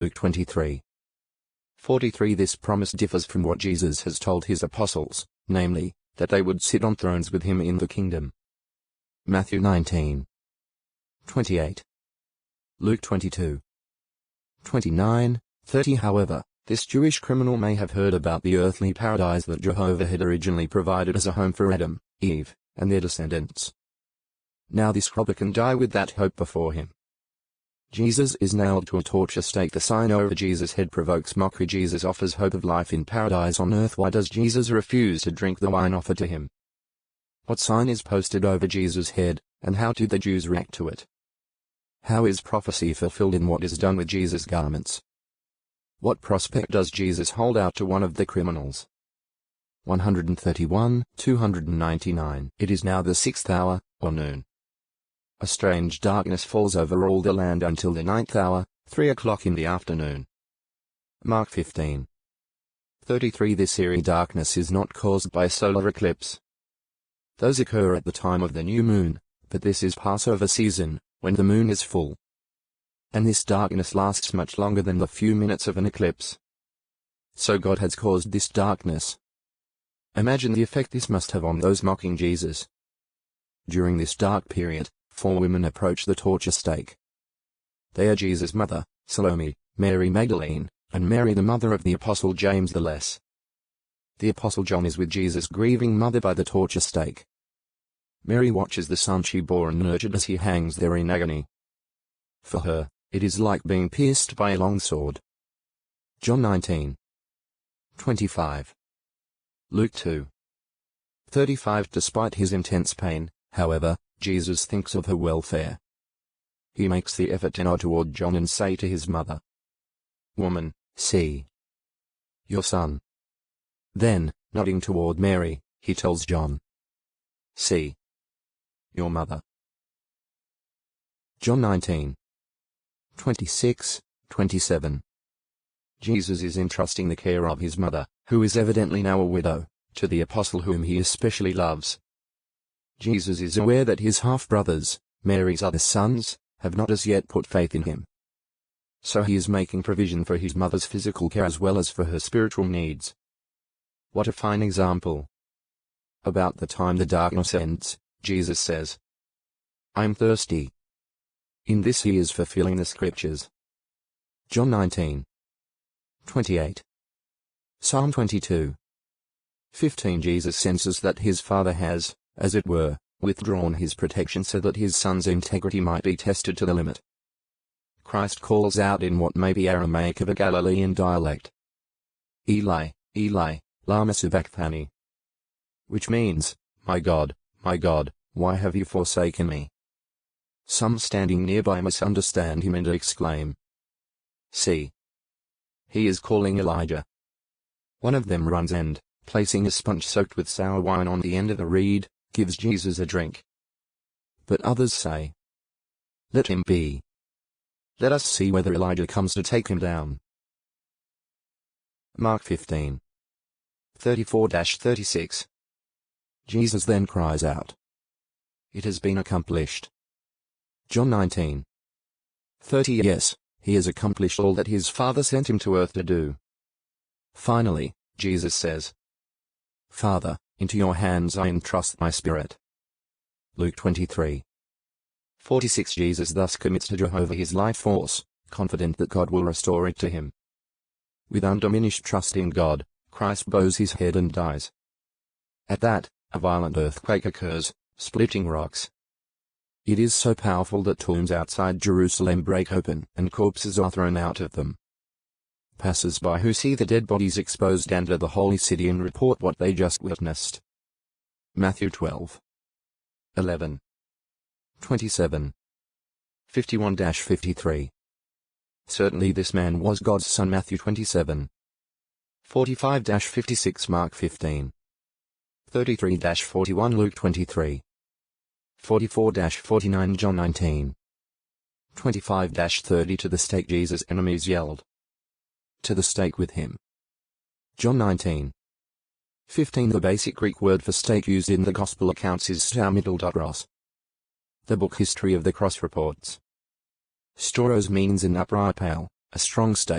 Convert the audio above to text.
Luke 23:43. This promise differs from what Jesus has told his apostles, namely, that they would sit on thrones with him in the kingdom. Matthew 19:28. Luke 22:29-30. However, this Jewish criminal may have heard about the earthly paradise that Jehovah had originally provided as a home for Adam, Eve, and their descendants. Now this robber can die with that hope before him. Jesus is nailed to a torture stake. The sign over Jesus' head provokes mockery. Jesus offers hope of life in paradise on earth. Why does Jesus refuse to drink the wine offered to him? What sign is posted over Jesus' head, and how do the Jews react to it? How is prophecy fulfilled in what is done with Jesus' garments? What prospect does Jesus hold out to one of the criminals? 131-299. It is now the 6th hour, or noon. A strange darkness falls over all the land until the 9th hour, 3 o'clock in the afternoon. Mark 15:33. This eerie darkness is not caused by solar eclipse. Those occur at the time of the new moon, but this is Passover season, when the moon is full. And this darkness lasts much longer than the few minutes of an eclipse. So God has caused this darkness. Imagine the effect this must have on those mocking Jesus. During this dark period, 4 women approach the torture stake. They are Jesus' mother, Salome, Mary Magdalene, and Mary the mother of the Apostle James the Less. The Apostle John is with Jesus' grieving mother by the torture stake. Mary watches the son she bore and nurtured as he hangs there in agony. For her, it is like being pierced by a long sword. John 19:25. Luke 2:35. Despite his intense pain, however, Jesus thinks of her welfare. He makes the effort to nod toward John and say to his mother, "Woman, see your son." Then, nodding toward Mary, he tells John, "See your mother." John 19:26-27. Jesus is entrusting the care of his mother, who is evidently now a widow, to the apostle whom he especially loves. Jesus is aware that his half-brothers, Mary's other sons, have not as yet put faith in him. So he is making provision for his mother's physical care as well as for her spiritual needs. What a fine example. About the time the darkness ends, Jesus says, "I'm thirsty." In this he is fulfilling the scriptures. John 19:28. Psalm 22:15. Jesus senses that his Father has, as it were, withdrawn his protection so that his son's integrity might be tested to the limit. Christ calls out in what may be Aramaic of a Galilean dialect, "Eli, Eli, lama sabachthani," which means, my God, why have you forsaken me?" Some standing nearby misunderstand him and exclaim, "See, he is calling Elijah." One of them runs and, placing a sponge soaked with sour wine on the end of a reed, gives Jesus a drink. But others say, "Let him be. Let us see whether Elijah comes to take him down." Mark 15:34-36. Jesus then cries out, "It has been accomplished." John 19:30. Yes, he has accomplished all that his Father sent him to earth to do. Finally, Jesus says, "Father, into your hands I entrust my spirit." Luke 23:46. Jesus thus commits to Jehovah his life force, confident that God will restore it to him. With undiminished trust in God, Christ bows his head and dies. At that, a violent earthquake occurs, splitting rocks. It is so powerful that tombs outside Jerusalem break open and corpses are thrown out of them. Passers-by who see the dead bodies exposed enter the holy city and report what they just witnessed. Matthew 12:11, 27, 51-53. Certainly this man was God's son. Matthew 27:45-56. Mark 15:33-41. Luke 23:44-49. John 19:25-30. To the stake. Jesus' enemies yelled, "To the stake with him." John 19:15. The basic Greek word for stake used in the Gospel accounts is staumiddle.ros. The book History of the Cross reports, "Stauros" means an upright pale, a strong state